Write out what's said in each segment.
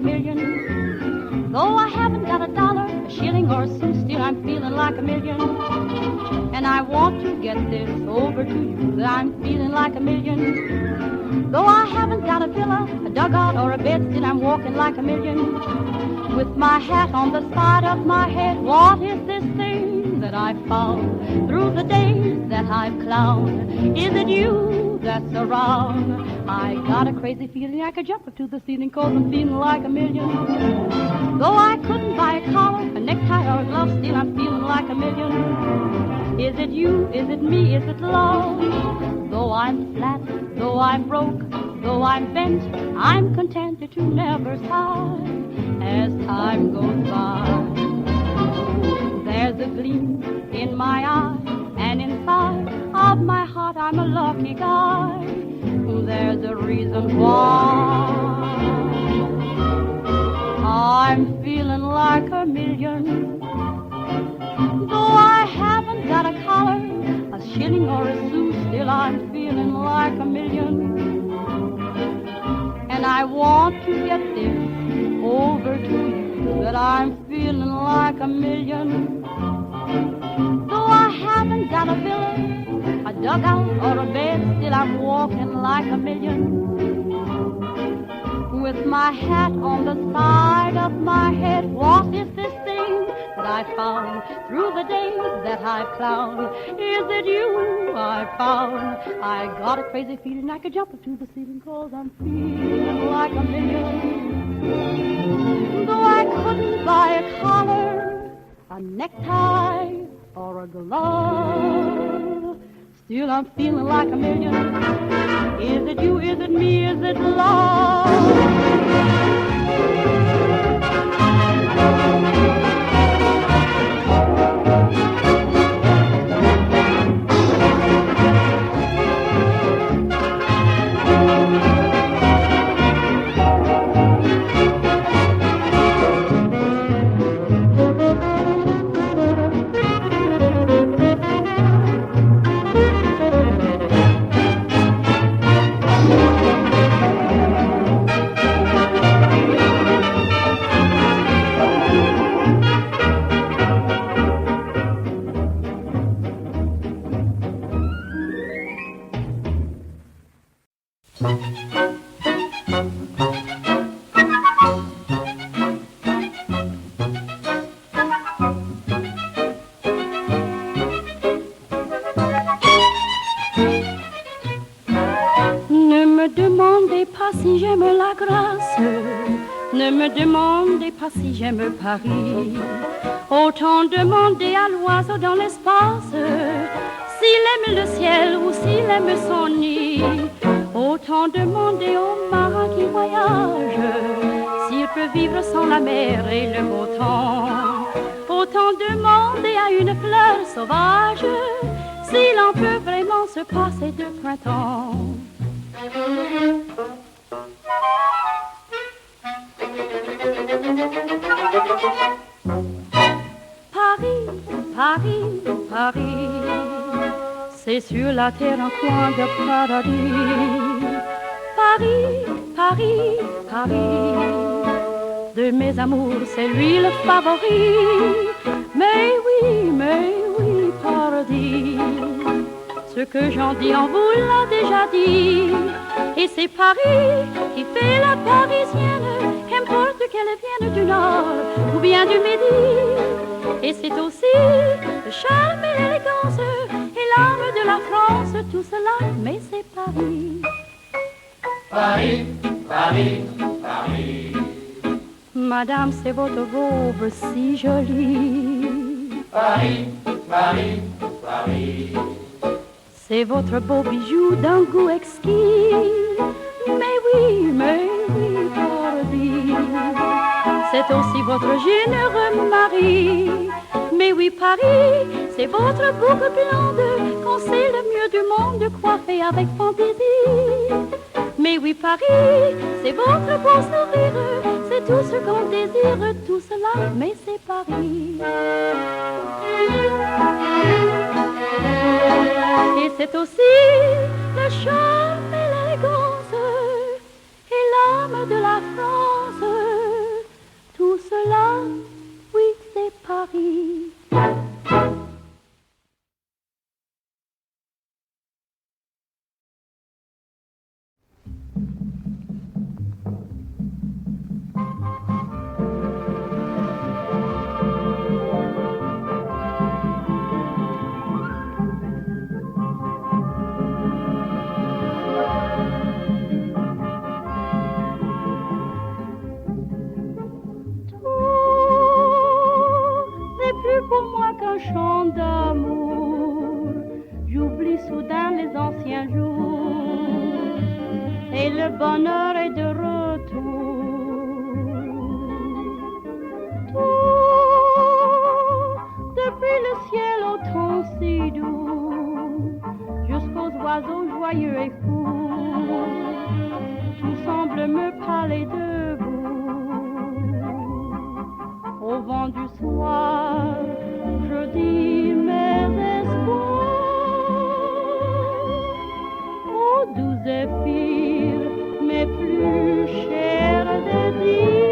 a million. Though I haven't got a dollar, a shilling or a cent, still I'm feeling like a million. And I want to get this over to you, that I'm feeling like a million. Though I haven't got a villa, a dugout or a bed, still I'm walking like a million. With my hat on the side of my head, what is this thing that I've found through the days that I've clowned? Is it you that's around? I got a crazy feeling I could jump up to the ceiling, 'cause I'm feeling like a million. Though I couldn't buy a collar, a necktie or a glove, still I'm feeling like a million. Is it you, is it me, is it love? Though I'm flat, though I'm broke, though I'm bent, I'm contented to never sigh as time goes by. There's a gleam in my eye, and inside of my heart I'm a lucky guy. There's a reason why I'm feeling like a million. Though I haven't got a collar, a shilling or a sou, still I'm feeling like a million. And I want to get this over to you, that I'm feeling like a million. Though I haven't got a villa, a dugout or a bed, still I'm walking like a million. With my hat on the side of my head, what is this thing that I found through the days that I've clowned? Is it you I found? I got a crazy feeling I could jump up to the ceiling, 'cause I'm feeling like a million. Though I couldn't buy a collar, a necktie or a glove, still I'm feeling like a million. Is it you, is it me, is it love? Si j'aime Paris, autant demander à l'oiseau dans l'espace s'il aime le ciel ou s'il aime son nid. Autant demander au marin qui voyage s'il peut vivre sans la mer et le beau temps. Autant demander à une fleur sauvage s'il en peut vraiment se passer de printemps. Paris, Paris, Paris, c'est sur la terre un coin de paradis. Paris, Paris, Paris, de mes amours c'est lui le favori. Mais oui, paradis, ce que j'en dis on vous l'a déjà dit. Et c'est Paris qui fait la parisienne, qu'importe qu'elle vienne du nord ou bien du midi. Et c'est aussi le charme et l'élégance et l'âme de la France, tout cela, mais c'est Paris. Paris, Paris, Paris. Madame, c'est votre robe si jolie. Paris, Paris, Paris. C'est votre beau bijou d'un goût exquis. Mais oui, paradis. C'est aussi votre généreux mari. Mais oui, Paris, c'est votre boucle blonde, qu'on sait le mieux du monde, coiffée avec fantaisie. Mais oui, Paris, c'est votre beau sourire, c'est tout ce qu'on désire, tout cela, mais c'est Paris. Et c'est aussi le charme et l'élégance et l'âme de la France, et le bonheur est de retour. Tout, depuis le ciel au ton si doux, jusqu'aux oiseaux joyeux et fous, tout semble me parler de vous. Au vent du soir, je dis mes espoirs, aux doux zéphyrs, mes plus chers désirs.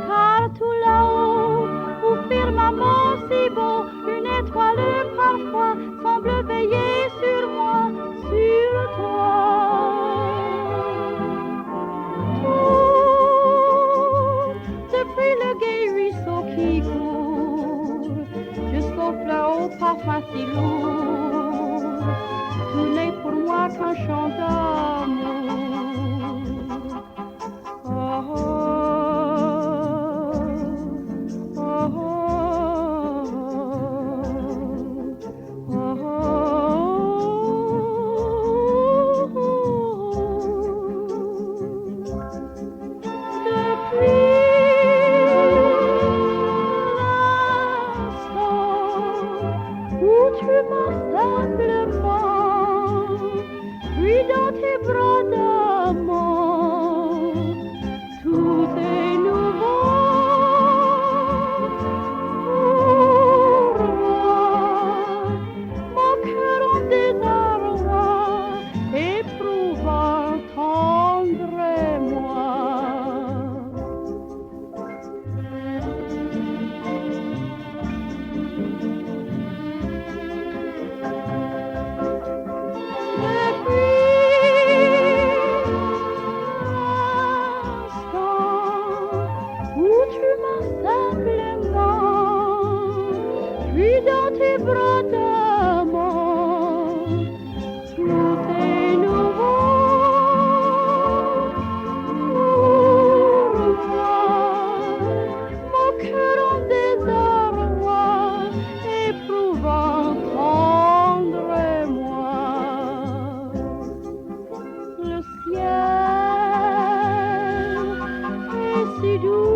Car tout là-haut, où firmament si beau, une étoile parfois semble veiller sur moi, sur toi. Depuis le gai ruisseau qui court jusqu'aux fleurs au parfum si lourd, tout n'est pour moi qu'un chant d'amour. Oh, oh, oh, oh, oh, depuis tu m'as simplement pris dans tes bras d'amour. Tout est nouveau pour moi, mon cœur en désarroi, éprouvant tendre moi. Dans tes bras d'amour, tout est nouveau pour moi, mon cœur en désarroi, éprouvant tendre moi. Le ciel est si doux.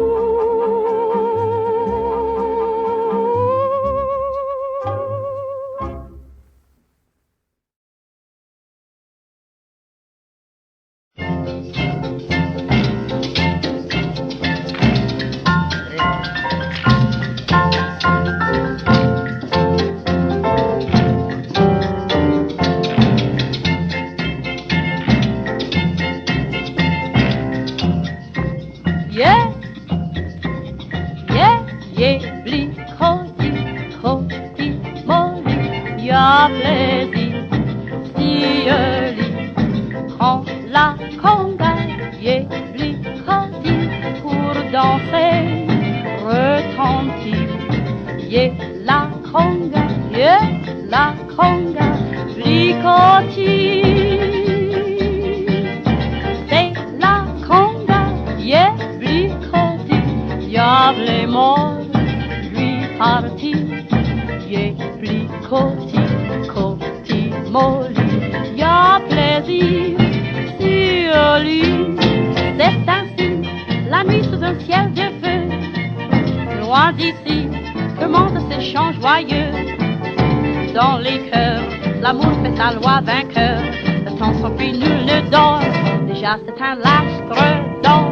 C'est un lastre d'or,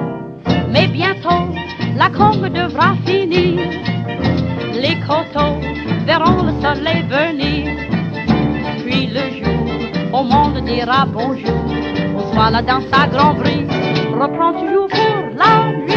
mais bientôt la combe devra finir. Les coteaux verront le soleil venir, puis le jour au monde dira bonjour. Au soir la danse à grand bruit reprend toujours pour la nuit.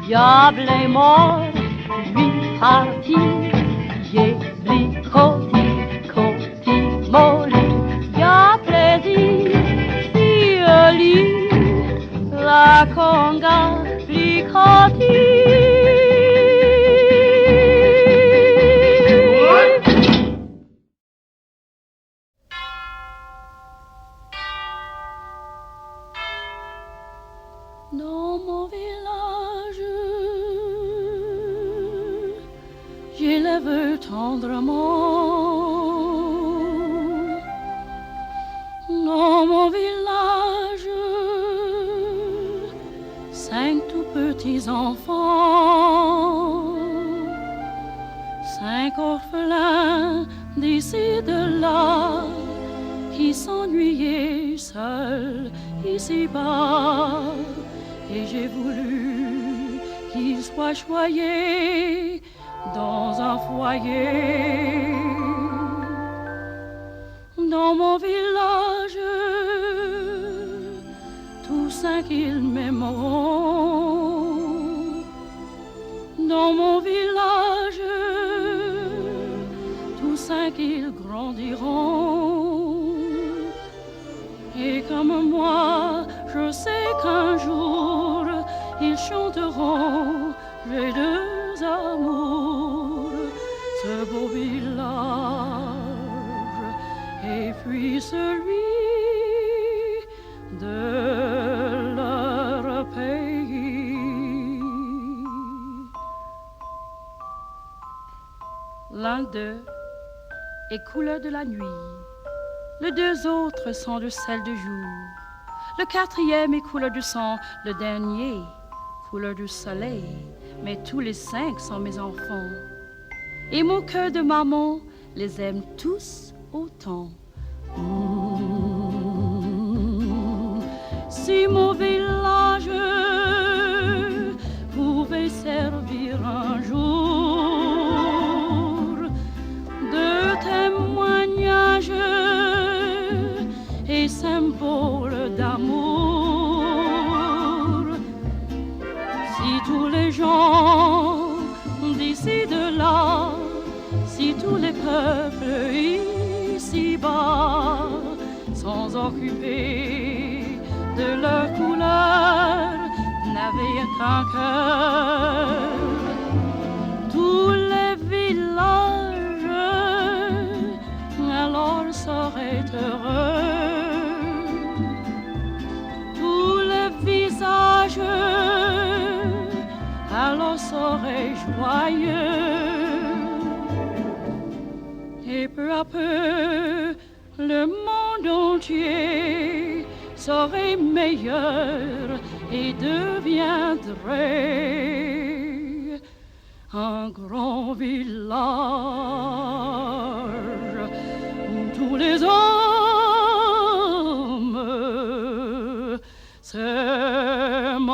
Diable est mort, lui parti, j'ai blicoté, côté molli, y'a plaisir, si lit, Dans mon village, j'élève tendrement. Dans mon village, 5 tout petits enfants, 5 orphelins d'ici de là, qui s'ennuyaient seuls ici-bas. Et j'ai voulu qu'ils soient choyés dans un foyer. Dans mon village, tous 5 ils m'aimeront. Dans mon village, tous 5 ils grandiront. Et comme moi, je sais qu'un jour ils chanteront, j'ai 2 amours, ce beau village et puis celui de leur pays. L'un d'eux est couleur de la nuit, les 2 autres sont de celle du jour. Le 4e est couleur du sang, le dernier couleur du soleil. Mais tous les 5 sont mes enfants. Et mon cœur de maman les aime tous autant. Si mon village pouvait servir un jour de témoignage et symbole d'amour, si tous les gens d'ici de là, si tous les peuples ici-bas, sans occuper de leur couleur, n'avaient qu'un cœur, tous les villages alors seraient heureux. Alors serais joyeux, et peu à peu le monde entier serait meilleur et deviendrait un grand village où tous les hommes s'aiment.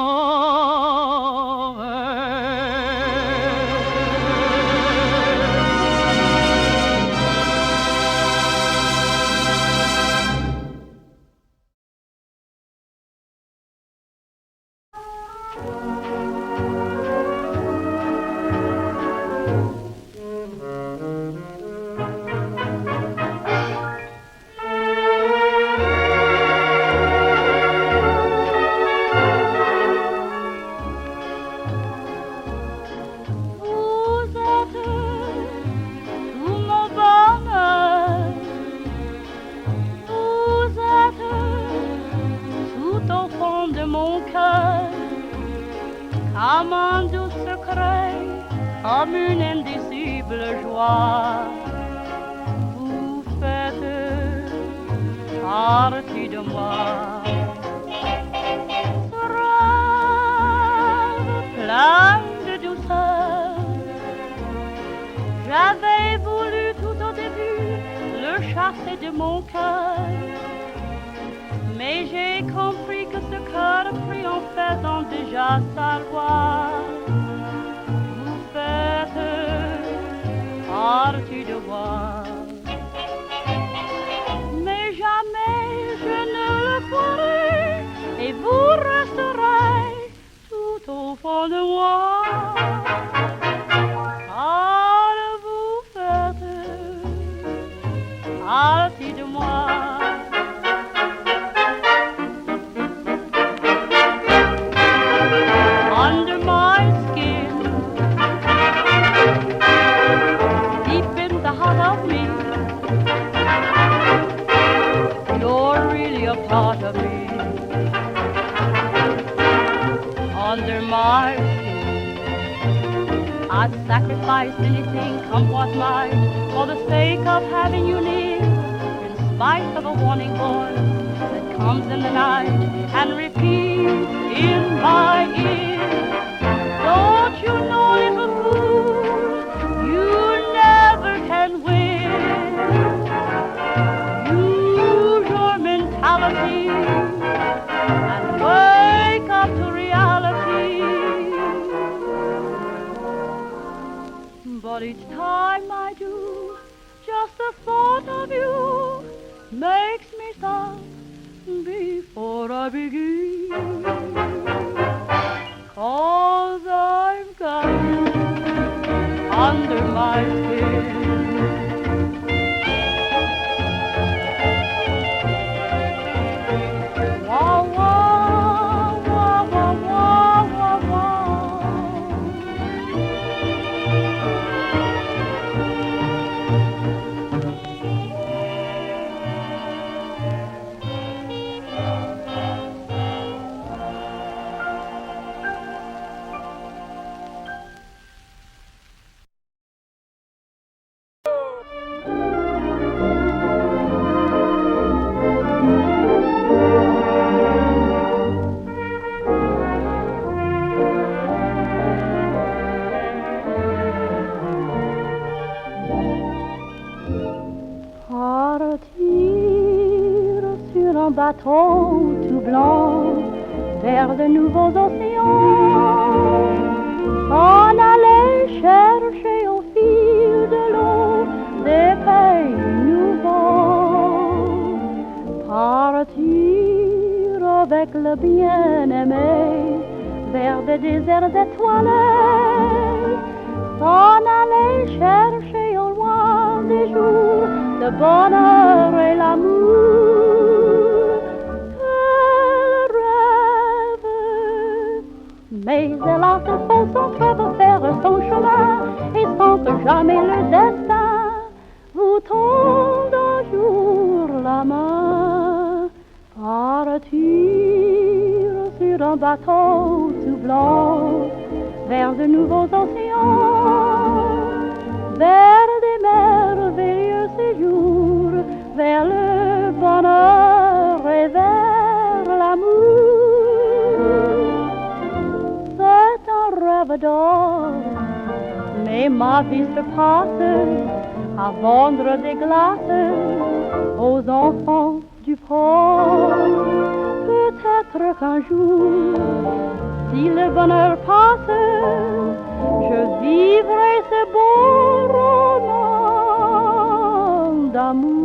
Comme un doux secret, comme une indicible joie, vous faites partie de moi. Ce rêve plein de douceur, j'avais voulu tout au début le chasser de mon cœur. Mais j'ai compris que ce cœur pris en faisant déjà sa loi. Vous faites partie de moi. Mais jamais je ne le croirai et vous resterez tout au fond de moi. Car vous faites partie de moi. Under my Under my skin, I'd sacrifice anything, come what might, for the sake of having you near, in spite of a warning voice that comes in the night and repeats in my ear. Don't you know, little fool, you never can win. Use your mentality and wake up to reality. But each time I do, just the thought of you makes me stop before I begin. 'Cause I've got you under my skin. Wah, wah, wah, wah, wah, wah, wah. Partir sur un bateau tout blanc vers de nouveaux océans, en aller chercher au fil de l'eau des pays nouveaux. Partir avec le bien-aimé vers des déserts étoilés, en aller chercher au loin des jours le bonheur et l'amour. Quel rêve! Mais hélas, il faut son rêve faire son chemin, et sans que jamais le destin vous tende un jour la main. Partir sur un bateau tout blanc vers de nouveaux océans, vers des merveilleux séjours, vers le bonheur et vers l'amour. C'est un rêve d'or, mais ma vie se passe à vendre des glaces aux enfants du port. Peut-être qu'un jour, si le bonheur passe, je vivrai ce beau roman d'amour.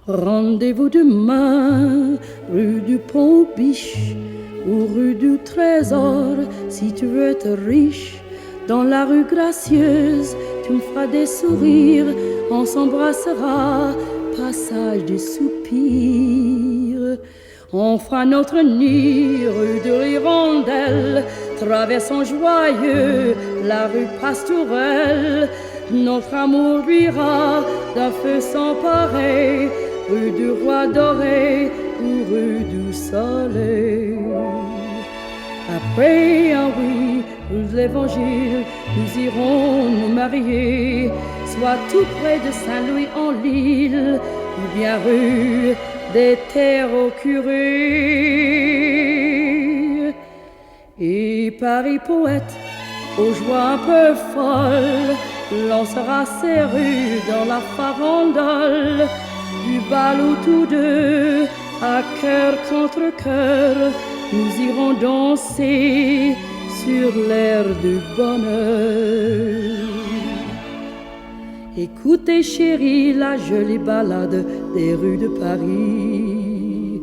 Rendez-vous demain, rue du Pont-Biche ou rue du Trésor, si tu veux être riche. Dans la rue gracieuse, tu me feras des sourires, on s'embrassera, passage des soupirs. On fera notre nid rue de l'Hirondelle, traversant joyeux la rue Pastourelle. Notre amour luira d'un feu sans pareil, rue du Roi Doré ou rue du Soleil. Après un oui pour l'Évangile, nous irons nous marier, soit tout près de Saint-Louis-en-l'Île, ou bien rue des Terres au Curé. Et Paris poète, aux joies un peu folles, lancera ses rues dans la farandole, du bal où tous deux, à cœur contre cœur, nous irons danser sur l'air du bonheur. Écoutez chérie la jolie ballade des rues de Paris,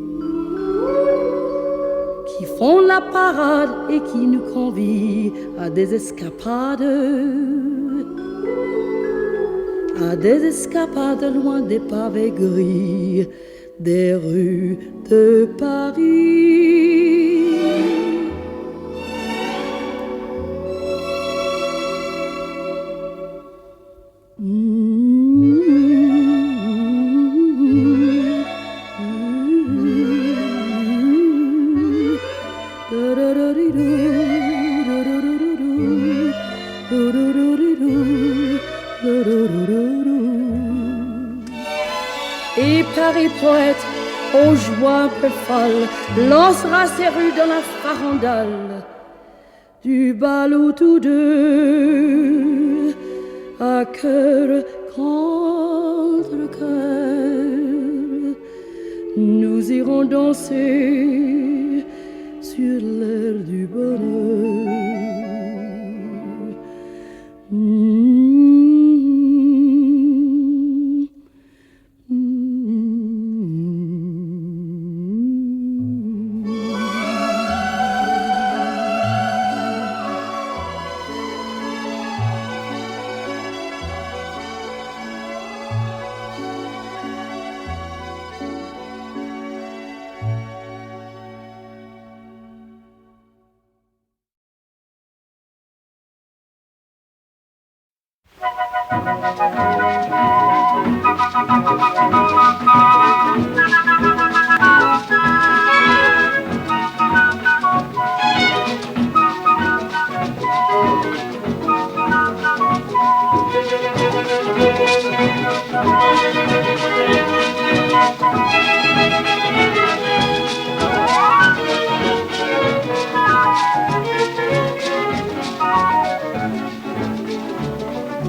qui font la parade et qui nous convient à des escapades, loin des pavés gris des rues de Paris. Et Paris poète, aux joies un peu folles, lancera ses rues dans la farandole, du bal où tous deux, à cœur contre cœur, nous irons danser sur l'air du bonheur.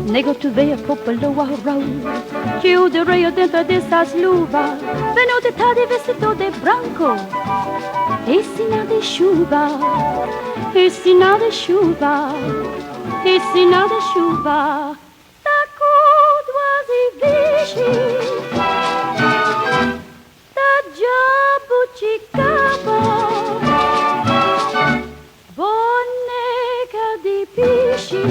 Nego to ver på Loa Road, chiudere dentro di sta sluva, venuti di vestito de branco, e sina de chuva, e sina de chuva, e sina de chuva, da codoise vichy, da jabuticaba, boneca di pisci.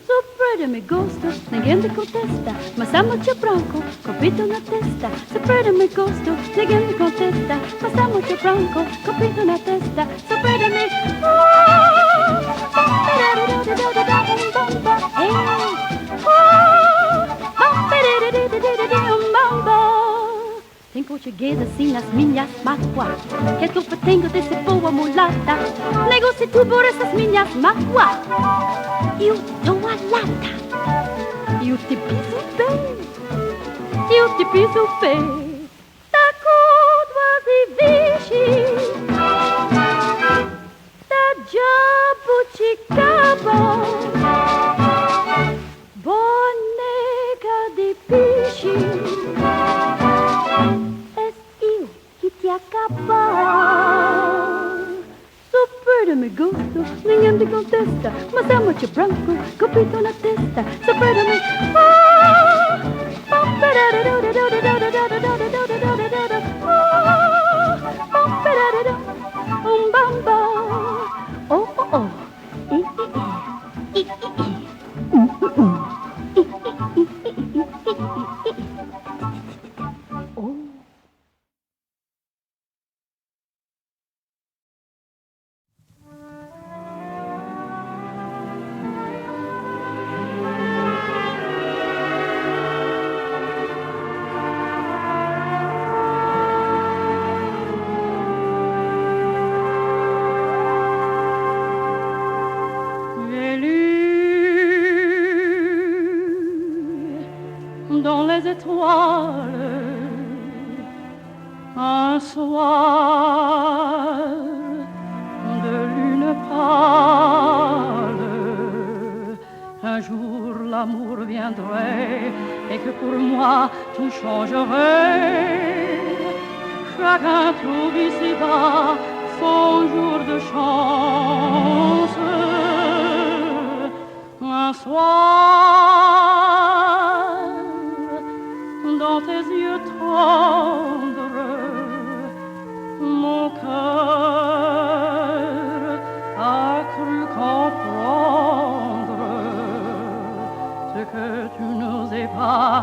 Sopra mi gusto, ninguém me contesta, mas amo te branco, copito na testa. Sopra mi gusto, ninguém me contesta, mas amo te branco, copito na testa. Sopra mi tem português assim nas minhas mágoas, que é que eu tenho desse boa mulata. Negocio tu por essas minhas mágoas, eu dou a lata, eu te piso bem, eu te piso bem. Da codoise vichy, da jabuticaba, boneca de pichi. Acabar. Super de mi gusto, ninguém me contesta, mas amo te branco, copito na testa. Super de mi bamba. Oh oh oh. Dans les étoiles un soir de lune pâle, un jour l'amour viendrait et que pour moi tout changerait. Chacun trouve ici-bas son jour de chance. Un soir dans tes yeux tendres, mon cœur a cru comprendre ce que tu n'osais pas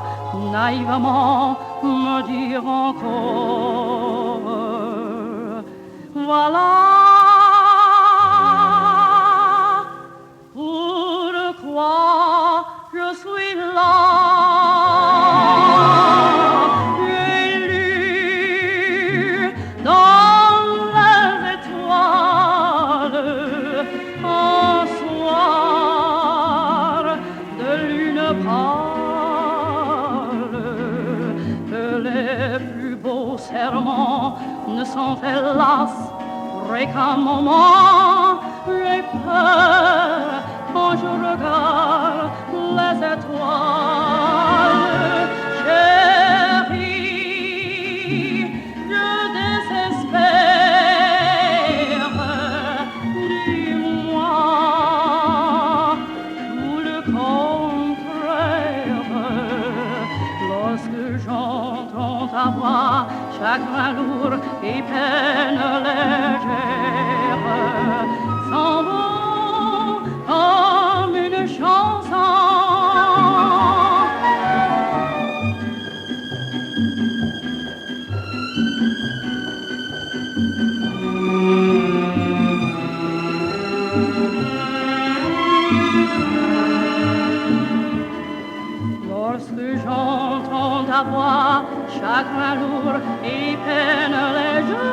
naïvement me dire encore. Voilà pourquoi je suis là. Ne sont hélas qu'un moment. J'ai peur quand je regarde les étoiles. Chérie, je désespère. Dis-moi tout le contraire. Lorsque j'entends ta voix, chagrin lourd et peine légère s'en vont comme une chanson. Lorsque j'entends ta voix, chagrin lourd et peine légère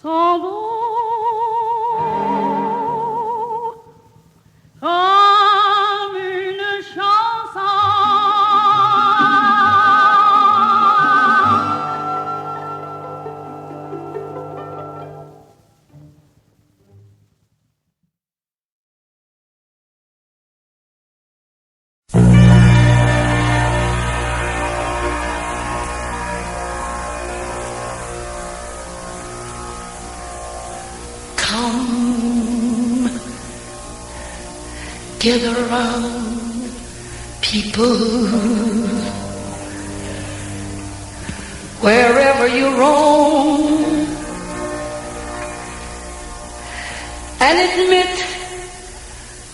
s'en vont comme une chanson. Gather round, people, wherever you roam, and admit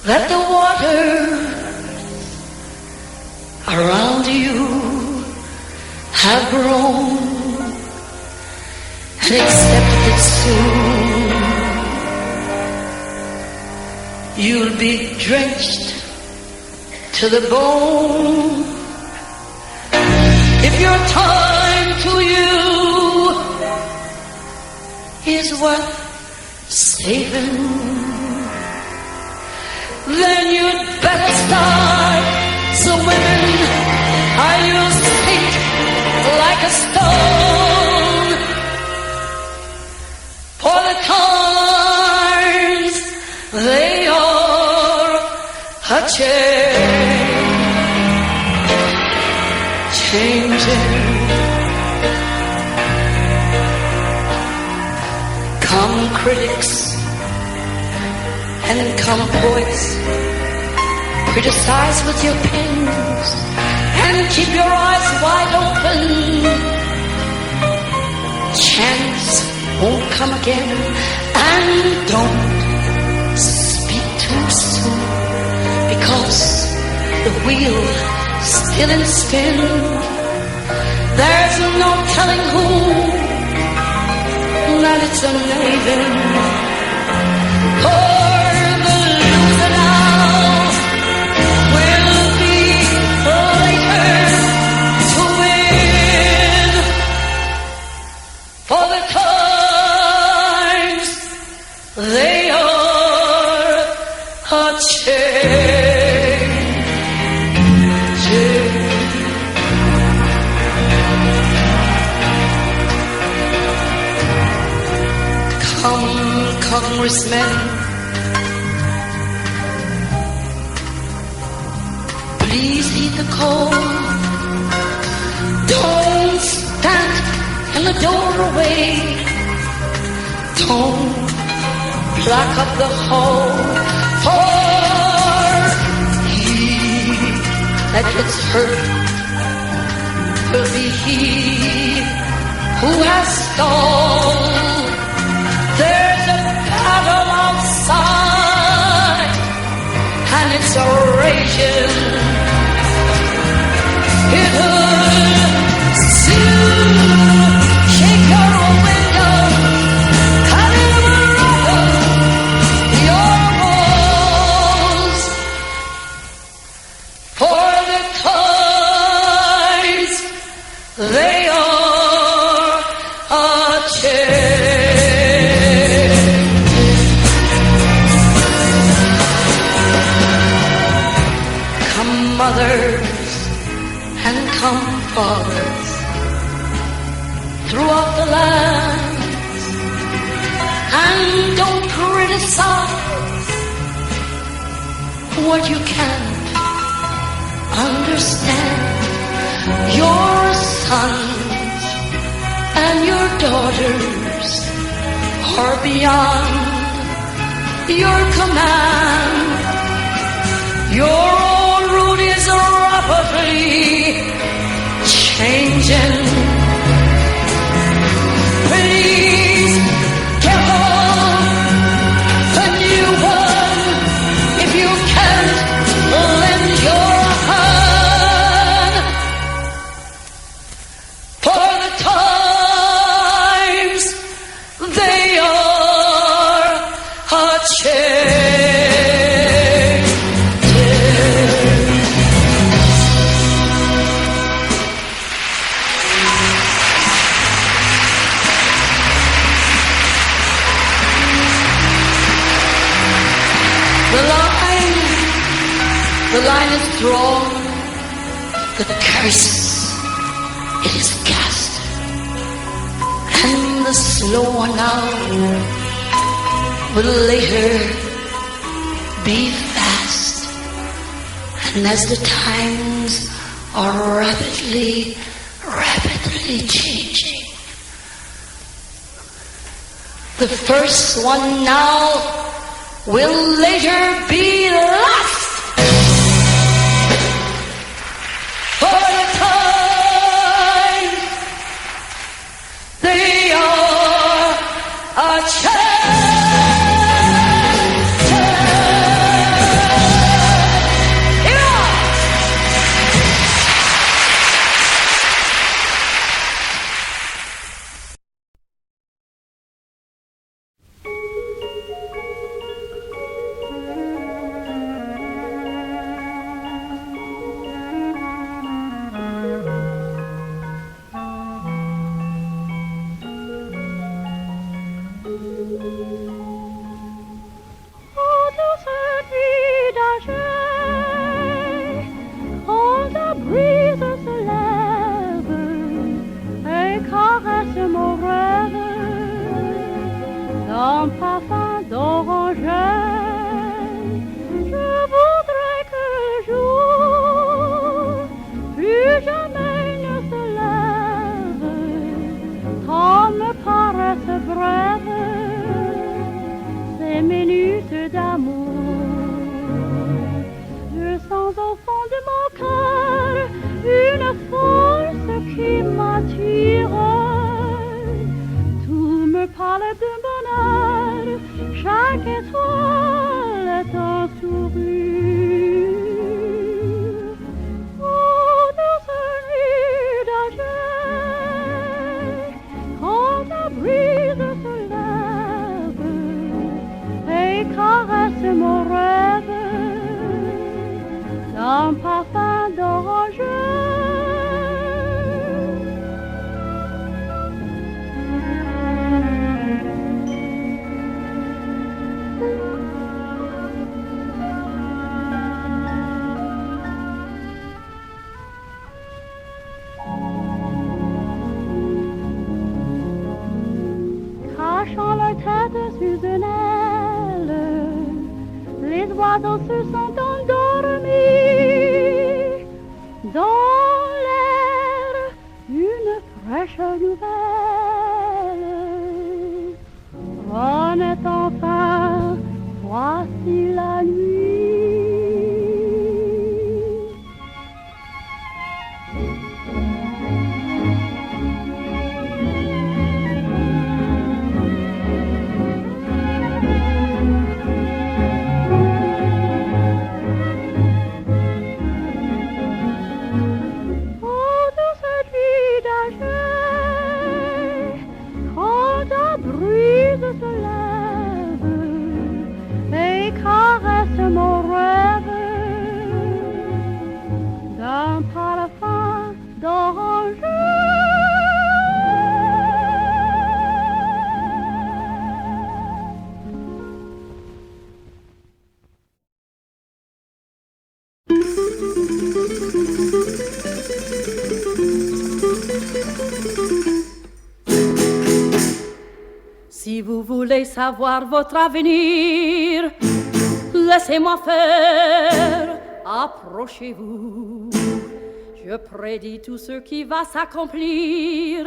that the waters around you have grown, and accept that soon you'll be drenched to the bone. If your time to you is worth saving, then you'd better start swimming, or you'll sink like a stone. For the times, they are changing. Come critics and come poets, criticize with your pens and keep your eyes wide open. Chance won't come again, and don't speak too soon, because the wheel still in spin. There's no telling who that it's a maiden. For the loser now will be later to win. For the times they are a Congressmen, please heed the call. Don't stand in the doorway. Don't block up the hall. For he that gets hurt will be he who has stalled. There's a battle outside, and it's a raging. It'll soon shake your window, cut and rattle your walls. For the times they are a change. Mothers and come fathers throughout the land, and don't criticize what you can't understand. Your sons and your daughters are beyond your command. Your road is rapidly changing. Please get on the new one if you can't lend your hand. For the times they are a change. The line is drawn, the curse, it is cast, and the slow one now will later be fast. And as the times are rapidly changing, the first one now will later be last. For the time they are a sur une aile, les oiseaux se sont endormis. Dans l'air, une fraîche nouvelle. Renaît enfin, voici la nuit. Si vous voulez savoir votre avenir, laissez-moi faire, approchez-vous. Je prédis tout ce qui va s'accomplir,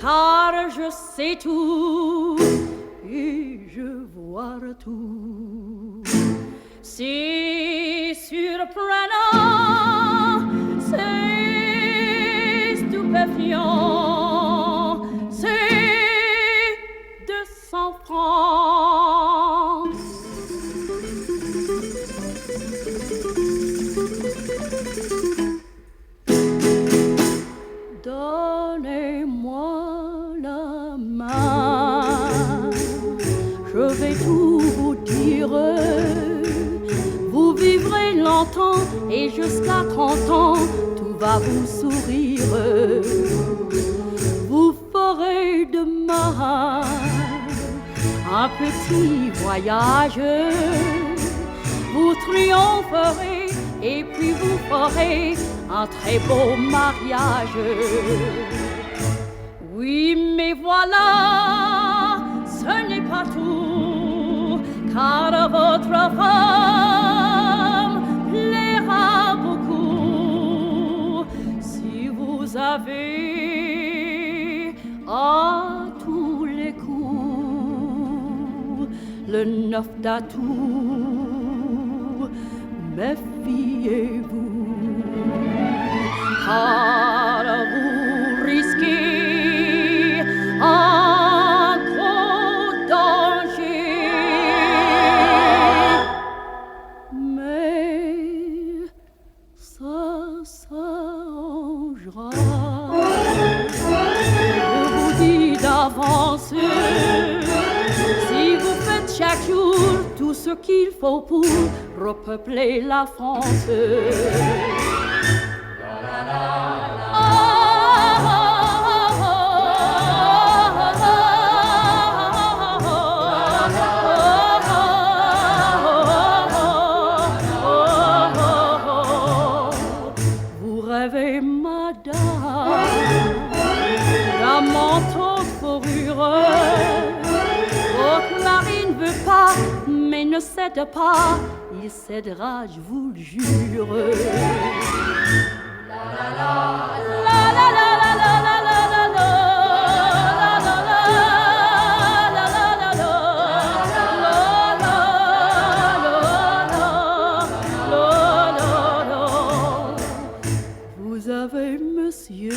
car je sais tout et je vois tout. C'est surprenant, c'est stupéfiant, c'est 200 francs. Donnez-moi la main, je vais tout vous dire. Vous vivrez longtemps et jusqu'à 30 ans, tout va vous sourire. Vous ferez demain un petit voyage. Vous triompherez et puis vous ferez un très beau mariage. Oui, mais voilà, ce n'est pas tout, car votre femme plaira beaucoup si vous avez à tous les coups le 9 d'atout. Méfiez-vous, car vous risquez un gros danger. Mais ça s'arrangera. Je vous dis d'avance, si vous faites chaque jour tout ce qu'il faut pour repeupler la France. Vous rêvez, madame, d'un manteau de fourrure. Votre mari ne veut pas, mais ne cède pas, il cédera, je vous le jure. La la la la la la la la la la vous avez, monsieur,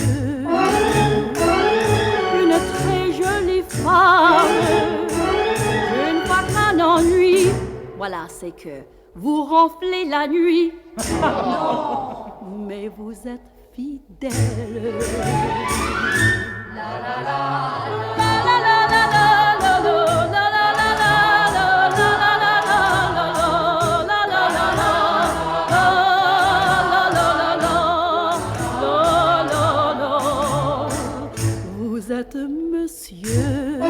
une très jolie femme. Je ne vois qu'un ennui, voilà, c'est que vous ronflez la nuit. Non, mais vous êtes fidèle. La la la la la la la la la la la vous êtes, monsieur,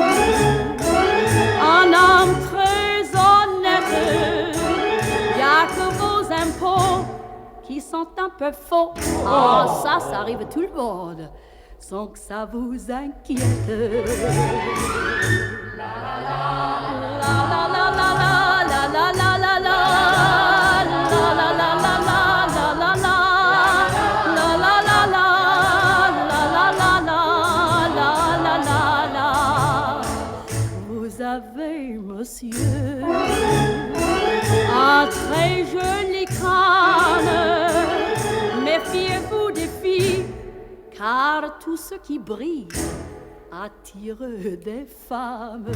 un homme très honnête. Y a que vos impôts qui sont un peu faux. Ah, ça arrive à tout le monde, sans que ça vous inquiète. Vous avez, monsieur, un très joli crâne. Méfiez-vous des filles, car tout ce qui brille attire des femmes.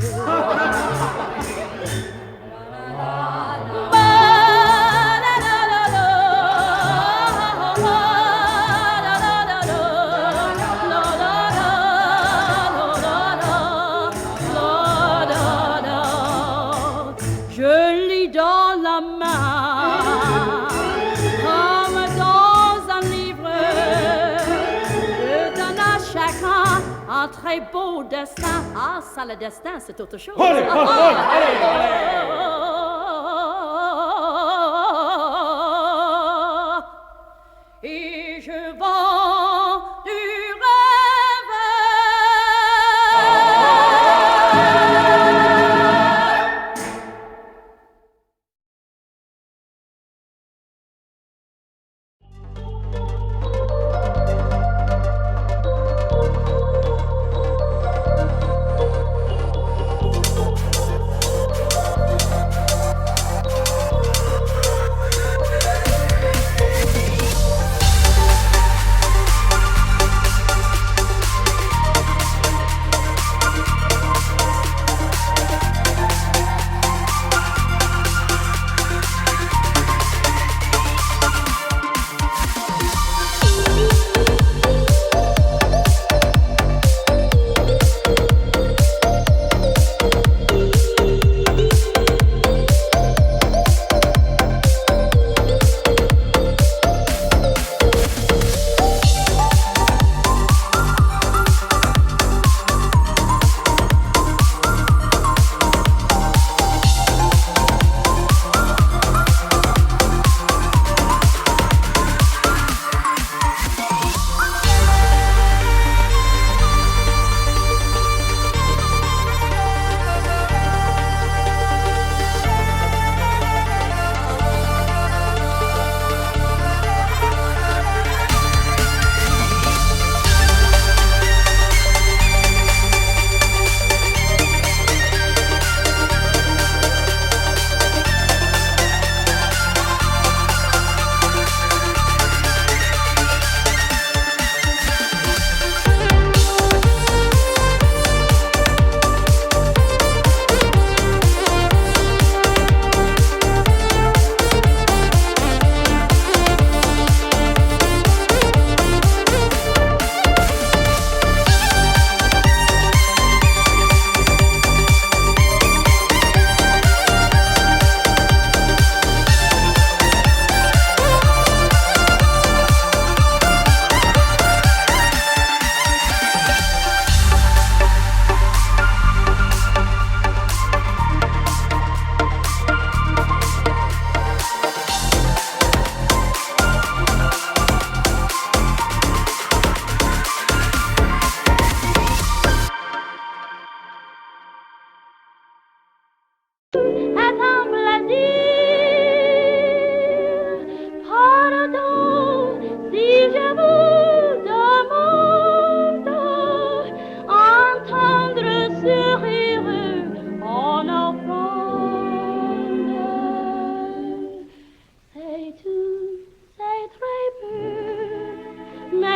Je lis dans la main, comme dans un livre, je donne à chacun un très beau destin. Ah, ça, le destin, c'est autre chose. Allez, Et je vends du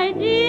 my dear.